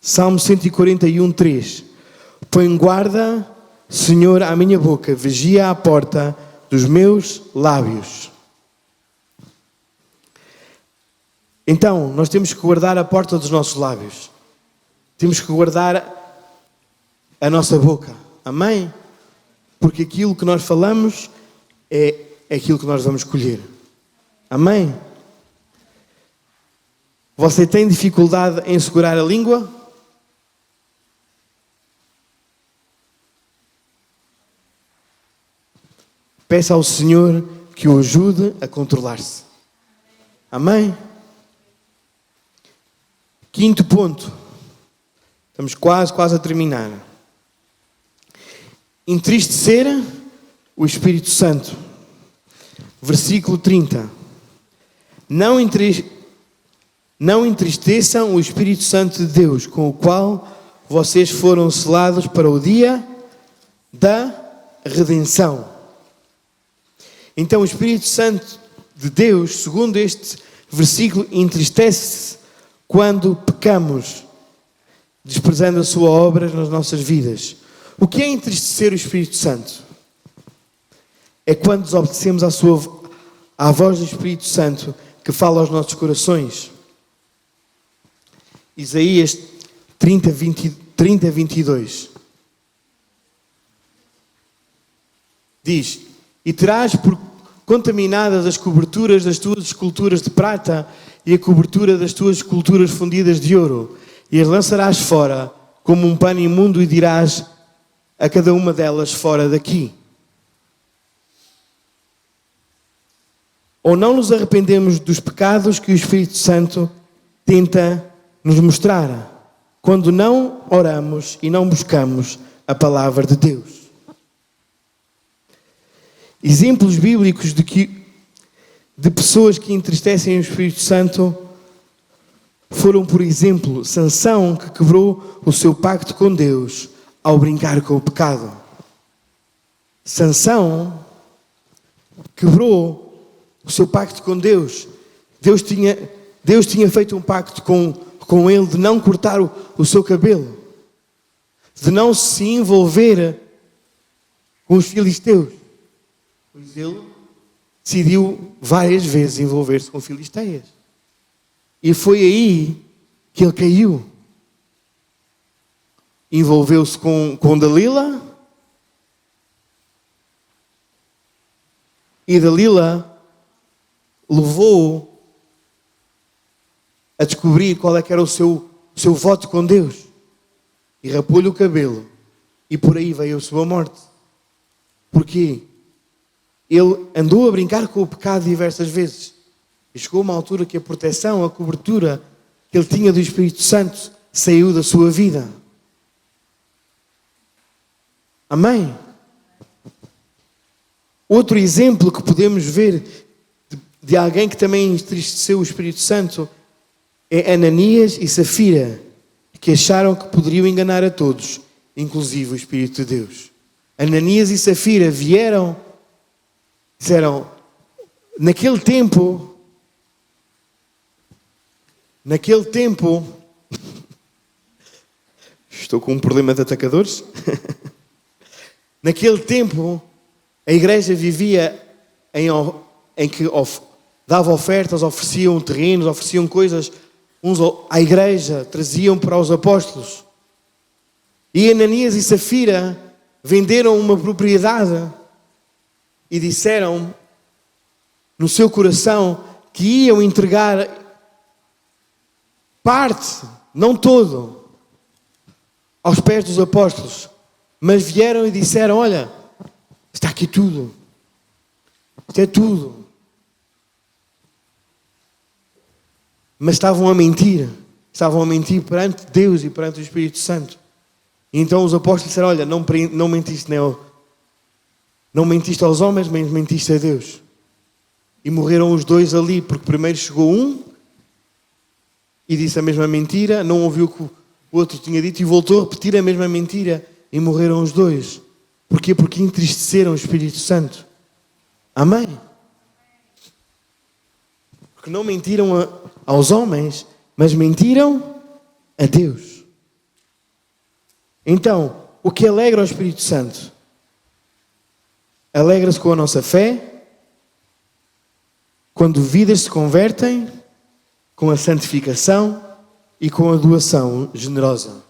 Salmo 141, 3. Põe guarda, Senhor, à minha boca, vigia à porta dos meus lábios. Então, nós temos que guardar a porta dos nossos lábios. Temos que guardar a nossa boca. Amém? Porque aquilo que nós falamos é aquilo que nós vamos colher. Amém? Você tem dificuldade em segurar a língua? Peça ao Senhor que o ajude a controlar-se. Amém? Quinto ponto. Estamos quase a terminar. Entristecer o Espírito Santo. Versículo 30. Não entristeçam o Espírito Santo de Deus, com o qual vocês foram selados para o dia da redenção. Então o Espírito Santo de Deus, segundo este versículo, entristece-se quando pecamos, desprezando a sua obra nas nossas vidas. O que é entristecer o Espírito Santo? É quando desobedecemos à voz do Espírito Santo que fala aos nossos corações. Isaías 30, 22. Diz: e terás por contaminadas as coberturas das tuas esculturas de prata e a cobertura das tuas esculturas fundidas de ouro, e as lançarás fora como um pano imundo, e dirás a cada uma delas: fora daqui. Ou não nos arrependemos dos pecados que o Espírito Santo tenta nos mostrar, quando não oramos e não buscamos a palavra de Deus. Exemplos bíblicos de pessoas que entristecem o Espírito Santo foram, por exemplo, Sansão, que quebrou o seu pacto com Deus ao brincar com o pecado. Sansão quebrou o seu pacto com Deus. Deus tinha feito um pacto com ele de não cortar o seu cabelo, de não se envolver com os filisteus. Pois ele decidiu várias vezes envolver-se com filisteias. E foi aí que ele caiu. Envolveu-se com Dalila. E Dalila levou-o a descobrir qual é que era o seu voto com Deus. E rapou-lhe o cabelo. E por aí veio a sua morte. Porquê? Ele andou a brincar com o pecado diversas vezes. E chegou uma altura que a proteção, a cobertura que ele tinha do Espírito Santo saiu da sua vida. Amém? Outro exemplo que podemos ver de alguém que também entristeceu o Espírito Santo é Ananias e Safira, que acharam que poderiam enganar a todos, inclusive o Espírito de Deus. Ananias e Safira disseram, naquele tempo, estou com um problema de atacadores. Naquele tempo, a igreja vivia em que dava ofertas, ofereciam terrenos, ofereciam coisas à igreja, traziam para os apóstolos. E Ananias e Safira venderam uma propriedade e disseram no seu coração que iam entregar parte, não todo, aos pés dos apóstolos. Mas vieram e disseram: olha, está aqui tudo. Isto é tudo. Mas estavam a mentir. Estavam a mentir perante Deus e perante o Espírito Santo. E então os apóstolos disseram: olha, não mentiste, não mentiste aos homens, mas mentiste a Deus. E morreram os dois ali, porque primeiro chegou um e disse a mesma mentira, não ouviu o que o outro tinha dito e voltou a repetir a mesma mentira, e morreram os dois. Porquê? Porque entristeceram o Espírito Santo. Amém? Porque não mentiram aos homens, mas mentiram a Deus. Então, o que alegra o Espírito Santo? Alegra-se com a nossa fé, quando vidas se convertem, com a santificação e com a doação generosa.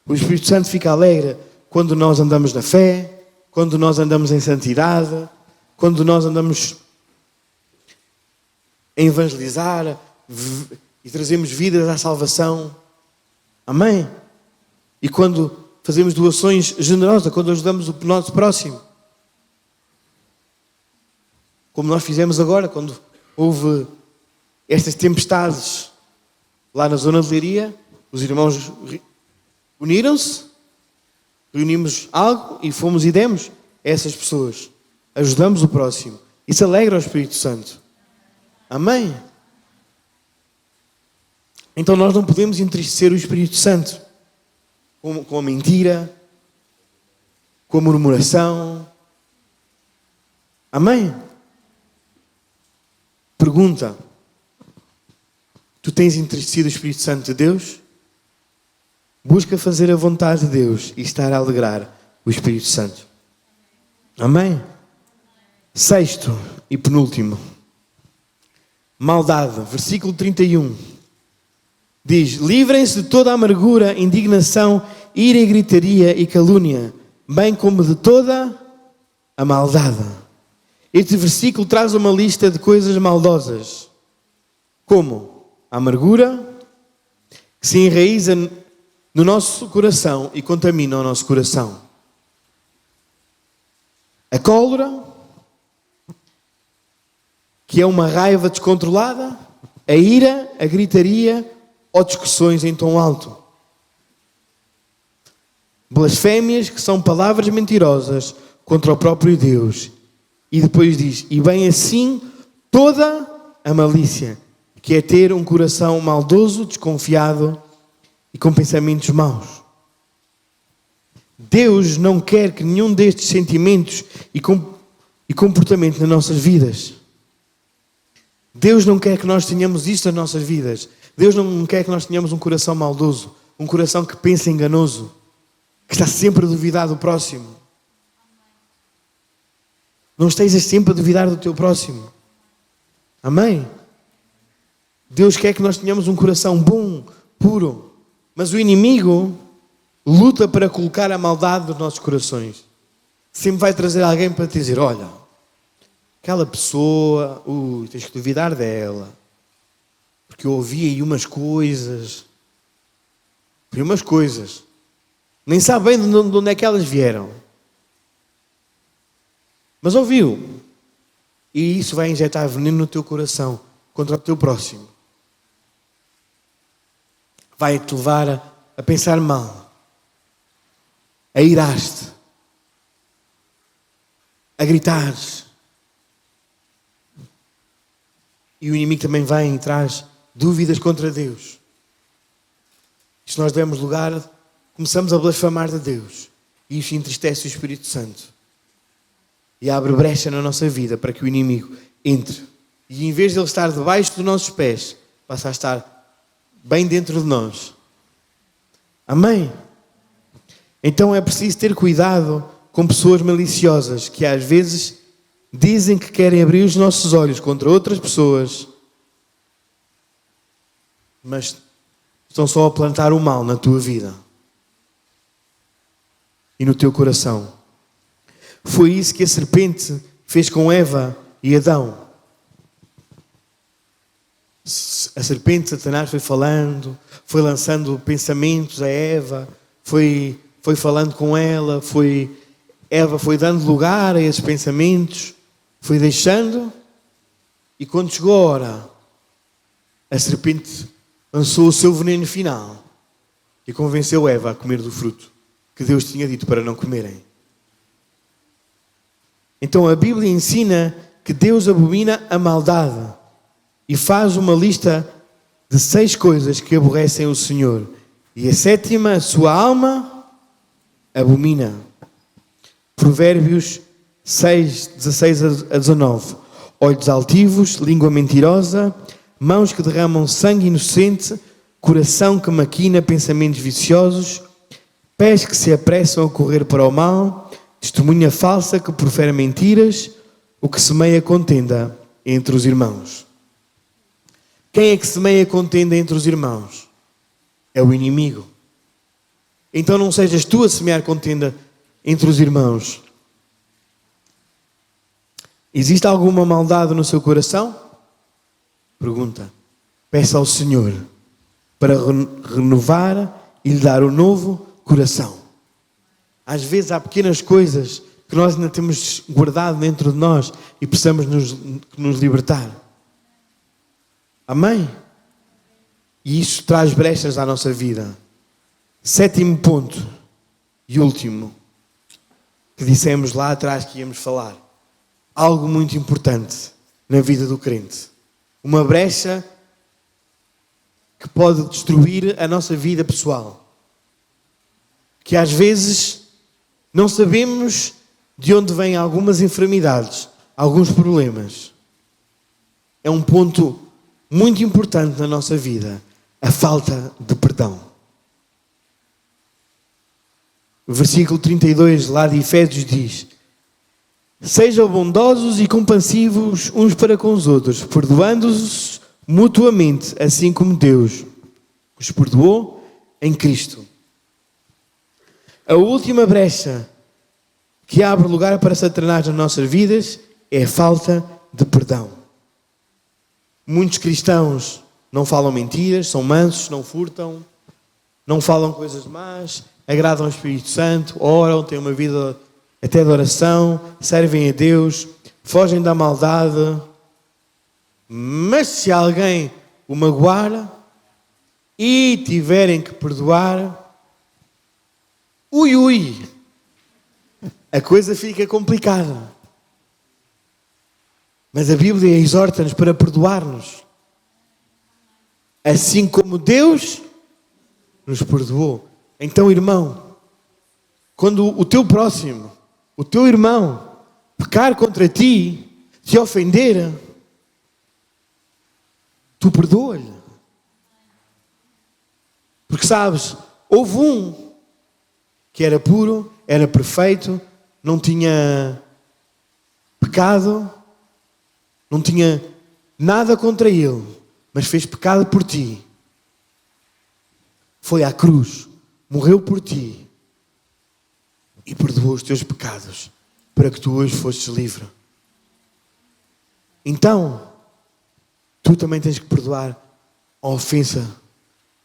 O Espírito Santo fica alegre quando nós andamos na fé, quando nós andamos em santidade, quando nós andamos a evangelizar e trazemos vidas à salvação. Amém? E quando fazemos doações generosas, quando ajudamos o nosso próximo. Como nós fizemos agora, quando houve estas tempestades lá na zona de Leiria, os irmãos uniram-se, reunimos algo e fomos e demos a essas pessoas. Ajudamos o próximo. Isso alegra o Espírito Santo. Amém? Então nós não podemos entristecer o Espírito Santo com a mentira, com a murmuração. Amém? Pergunta: tu tens entristecido o Espírito Santo de Deus? Busca fazer a vontade de Deus e estar a alegrar o Espírito Santo. Amém? Sexto e penúltimo. Maldade, versículo 31. Diz: livrem-se de toda a amargura, indignação, ira e gritaria e calúnia, bem como de toda a maldade. Este versículo traz uma lista de coisas maldosas, como a amargura, que se enraiza no nosso coração e contamina o nosso coração. A cólera, que é uma raiva descontrolada. A ira, a gritaria ou discussões em tom alto. Blasfémias, que são palavras mentirosas contra o próprio Deus. E depois diz: e bem assim toda a malícia, que é ter um coração maldoso, desconfiado e com pensamentos maus. Deus não quer que nenhum destes sentimentos e comportamentos nas nossas vidas. Deus não quer que nós tenhamos isto nas nossas vidas. Deus não quer que nós tenhamos um coração maldoso, um coração que pensa enganoso, que está sempre a duvidar do próximo. Não estejas sempre a duvidar do teu próximo. Amém? Deus quer que nós tenhamos um coração bom, puro. Mas o inimigo luta para colocar a maldade nos nossos corações. Sempre vai trazer alguém para te dizer: olha, aquela pessoa, tens que duvidar dela. Porque eu ouvi aí umas coisas. Nem sabe bem de onde é que elas vieram. Mas ouviu. E isso vai injetar veneno no teu coração contra o teu próximo. Vai-te levar a pensar mal. A irar-te. A gritares. E o inimigo também vai e traz dúvidas contra Deus. E se nós demos lugar, começamos a blasfemar de Deus. E isso entristece o Espírito Santo. E abre brecha na nossa vida para que o inimigo entre. E em vez de ele estar debaixo dos nossos pés, passa a estar bem dentro de nós. Amém? Então é preciso ter cuidado com pessoas maliciosas que às vezes dizem que querem abrir os nossos olhos contra outras pessoas, mas estão só a plantar o mal na tua vida. e no teu coração. Foi isso que a serpente fez com Eva e Adão. A serpente, Satanás, foi falando, foi lançando pensamentos a Eva, foi falando com ela, Eva foi dando lugar a esses pensamentos, foi deixando, e quando chegou a hora, a serpente lançou o seu veneno final e convenceu Eva a comer do fruto que Deus tinha dito para não comerem. Então a Bíblia ensina que Deus abomina a maldade e faz uma lista de 6 coisas que aborrecem o Senhor. E a 7ª, a sua alma abomina. Provérbios 6, 16 a 19. Olhos altivos, língua mentirosa, mãos que derramam sangue inocente, coração que maquina pensamentos viciosos, pés que se apressam a correr para o mal, testemunha falsa que profere mentiras, o que semeia contenda entre os irmãos. Quem é que semeia contenda entre os irmãos? É o inimigo. Então não sejas tu a semear contenda entre os irmãos. Existe alguma maldade no seu coração? Pergunta. Peça ao Senhor para renovar e lhe dar um novo coração. Às vezes há pequenas coisas que nós ainda temos guardado dentro de nós e precisamos nos libertar. Amém? E isso traz brechas à nossa vida. 7º ponto e último que dissemos lá atrás que íamos falar. Algo muito importante na vida do crente. Uma brecha que pode destruir a nossa vida pessoal. Que às vezes não sabemos de onde vêm algumas enfermidades, alguns problemas. É um ponto muito importante na nossa vida, a falta de perdão. O versículo 32 lá de Efésios diz: sejam bondosos e compassivos uns para com os outros, perdoando-os mutuamente, assim como Deus os perdoou em Cristo. A última brecha que abre lugar para Satanás nas nossas vidas é a falta de perdão. Muitos cristãos não falam mentiras, são mansos, não furtam, não falam coisas más, agradam ao Espírito Santo, oram, têm uma vida até de oração, servem a Deus, fogem da maldade. Mas se alguém o magoar e tiverem que perdoar, a coisa fica complicada. Mas a Bíblia exorta-nos para perdoar-nos, assim como Deus nos perdoou. Então, irmão, quando o teu próximo, o teu irmão, pecar contra ti, te ofender, tu perdoa-lhe. Porque sabes, houve um que era puro, era perfeito, não tinha pecado, não tinha nada contra ele, mas fez pecado por ti. Foi à cruz, morreu por ti e perdoou os teus pecados para que tu hoje fosses livre. Então, tu também tens que perdoar a ofensa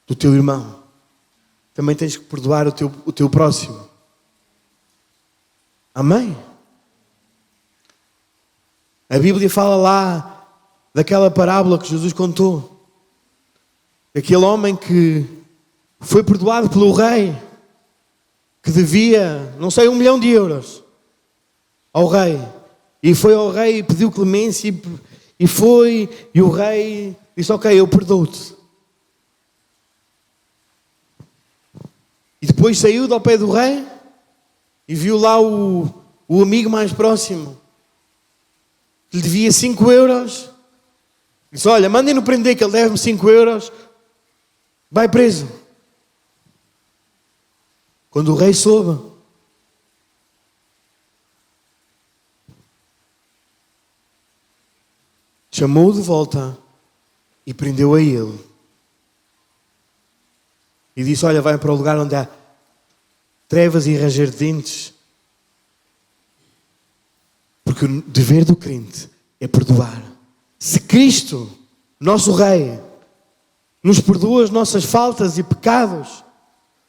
do teu irmão. Também tens que perdoar o teu próximo. Amém? A Bíblia fala lá daquela parábola que Jesus contou. Aquele homem que foi perdoado pelo rei, que devia, não sei, 1 milhão de euros ao rei. E foi ao rei e pediu clemência e foi, e o rei disse: ok, eu perdoo-te. E depois saiu do pé do rei e viu lá o amigo mais próximo, que lhe devia 5 euros. Disse: olha, mandem-no prender que ele deve-me 5 euros. Vai preso. Quando o rei soube, chamou-o de volta e prendeu a ele. E disse: olha, vai para o lugar onde há trevas e ranger dentes. Porque o dever do crente é perdoar. Se Cristo, nosso Rei, nos perdoa as nossas faltas e pecados,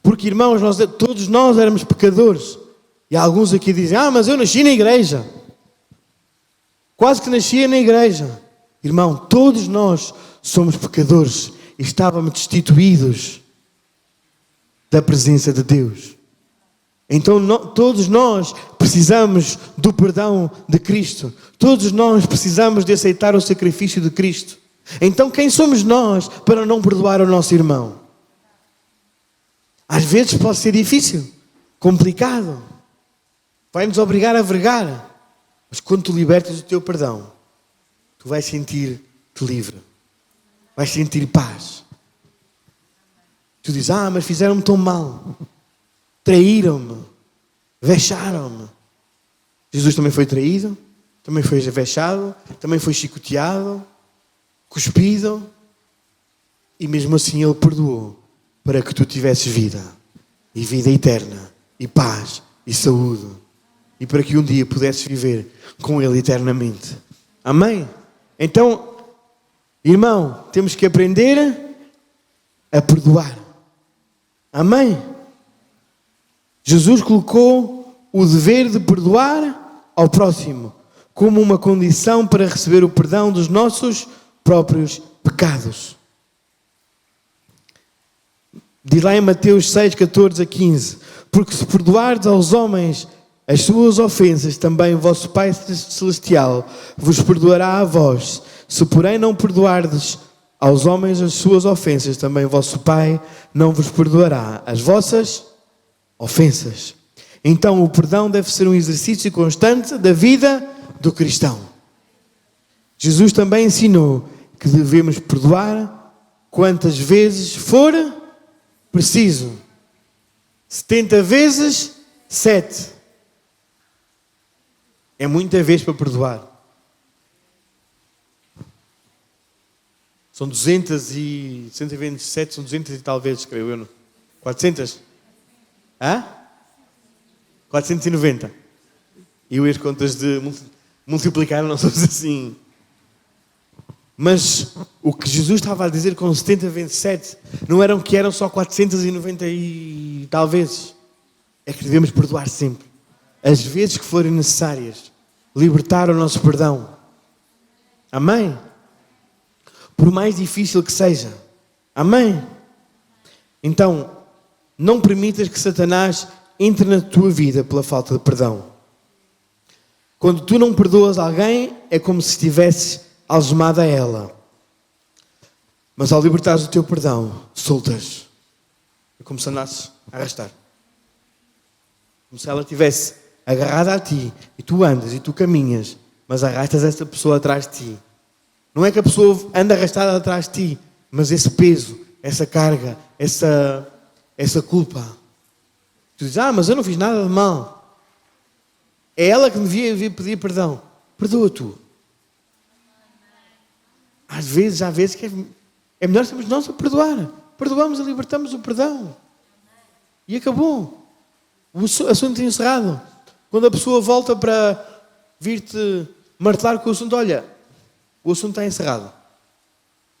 porque, irmãos, todos nós éramos pecadores. E alguns aqui dizem, mas eu nasci na igreja. Quase que nascia na igreja. Irmão, todos nós somos pecadores e estávamos destituídos da presença de Deus. Então todos nós precisamos do perdão de Cristo. Todos nós precisamos de aceitar o sacrifício de Cristo. Então quem somos nós para não perdoar o nosso irmão? Às vezes pode ser difícil, complicado. Vai-nos obrigar a vergar. Mas quando tu libertas o teu perdão, tu vais sentir-te livre. Vais sentir paz. Tu dizes, mas fizeram-me tão mal. Traíram-me. Vexaram-me. Jesus também foi traído. Também foi vexado. Também foi chicoteado. Cuspido. E mesmo assim Ele perdoou. Para que tu tivesses vida. E vida eterna. E paz. E saúde. E para que um dia pudesses viver com Ele eternamente. Amém? Então, irmão, temos que aprender a perdoar. Amém? Jesus colocou o dever de perdoar ao próximo como uma condição para receber o perdão dos nossos próprios pecados. Diz lá em Mateus 6, 14 a 15: porque se perdoardes aos homens as suas ofensas, também o vosso Pai Celestial vos perdoará a vós. Se porém não perdoardes aos homens as suas ofensas, também o vosso Pai não vos perdoará as vossas ofensas. Então o perdão deve ser um exercício constante da vida do cristão. Jesus também ensinou que devemos perdoar quantas vezes for preciso. 70 vezes 7. É muita vez para perdoar. São 127, são 200 e tal vezes, creio eu. 400? 490. Eu e as contas de multiplicar não somos assim. Mas o que Jesus estava a dizer com 70 vezes 7 não eram que eram só 490 e tal vezes. É que devemos perdoar sempre. As vezes que forem necessárias. Libertar o nosso perdão. Amém? Por mais difícil que seja. Amém? Então, não permitas que Satanás entre na tua vida pela falta de perdão. Quando tu não perdoas alguém, é como se estivesses algemado a ela. Mas ao libertares o teu perdão, soltas. É como se andasses a arrastar. Como se ela estivesse agarrada a ti, e tu andas, e tu caminhas, mas arrastas essa pessoa atrás de ti. Não é que a pessoa anda arrastada atrás de ti, mas esse peso, essa carga, essa culpa. Tu dizes, mas eu não fiz nada de mal. É ela que me devia pedir perdão. Perdoa tu. Às vezes, há vezes que é melhor sermos nós a perdoar. Perdoamos e libertamos o perdão. E acabou. O assunto é encerrado. Quando a pessoa volta para vir-te martelar com o assunto, olha, o assunto está encerrado.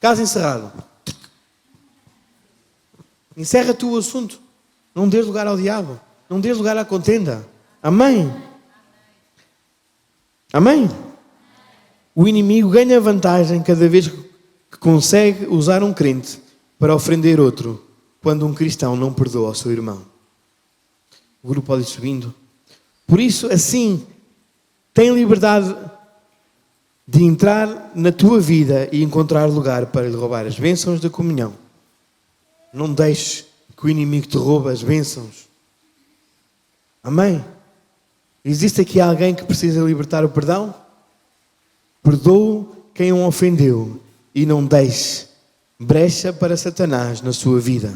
Caso encerrado. Encerra tu o assunto. Não dês lugar ao diabo. Não dês lugar à contenda. Amém? Amém? O inimigo ganha vantagem cada vez que consegue usar um crente para ofender outro, quando um cristão não perdoa ao seu irmão. O grupo pode ir subindo. Por isso, assim, tem liberdade de entrar na tua vida e encontrar lugar para lhe roubar as bênçãos da comunhão. Não deixes que o inimigo te roube as bênçãos. Amém? Existe aqui alguém que precisa libertar o perdão? Perdoe quem o ofendeu e não deixe brecha para Satanás na sua vida.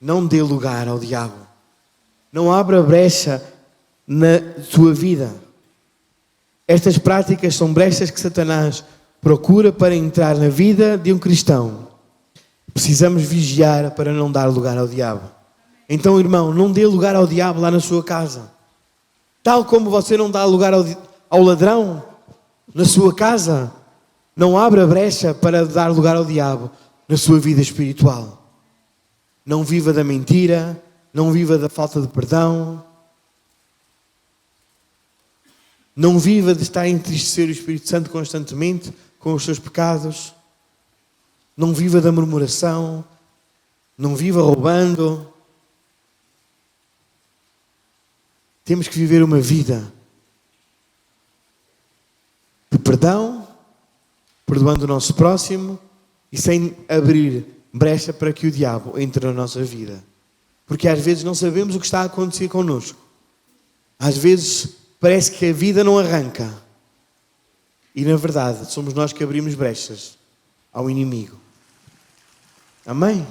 Não dê lugar ao diabo. Não abra brecha na sua vida. Estas práticas são brechas que Satanás procura para entrar na vida de um cristão. Precisamos vigiar para não dar lugar ao diabo. Então, irmão, não dê lugar ao diabo lá na sua casa. Tal como você não dá lugar ao ladrão na sua casa, não abra brecha para dar lugar ao diabo na sua vida espiritual. Não viva da mentira, não viva da falta de perdão. Não viva de estar a entristecer o Espírito Santo constantemente com os seus pecados. Não viva da murmuração. Não viva roubando. Temos que viver uma vida de perdão, perdoando o nosso próximo e sem abrir brecha para que o diabo entre na nossa vida. Porque às vezes não sabemos o que está a acontecer connosco. Às vezes parece que a vida não arranca. E na verdade somos nós que abrimos brechas ao inimigo. Amém?